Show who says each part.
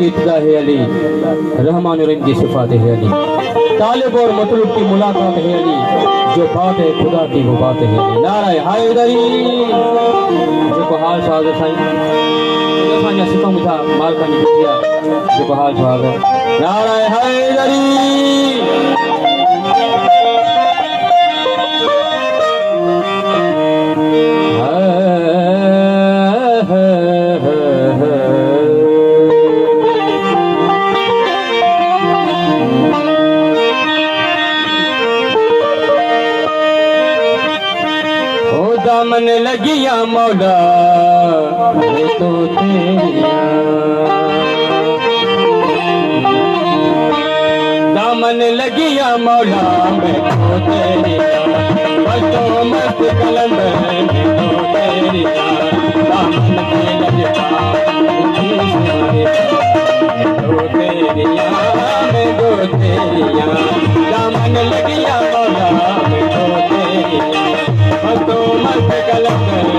Speaker 1: की इब्तिदा है अली, रहमान और रहीम की सिफात है अली, तालिब और मतलूब की मुलाकात है अली, जो बात है खुदा की वो बात है अली। नाराए हैदरी जो हाल साहब साईं असांजा सिखों मुझा मालका जी बिटिया जो हाल साहब नाराए हैदरी। दामन लगिया मौला मैं तो तेरिया, दामन लगिया मौला मैं तो तेरिया, बसो मत कलम मैं तो तेरिया, दामन के लजपा तो तेरिया मैं तो तेरिया, दामन लगिया मौला मैं तो तेरिया, बसो मत कलम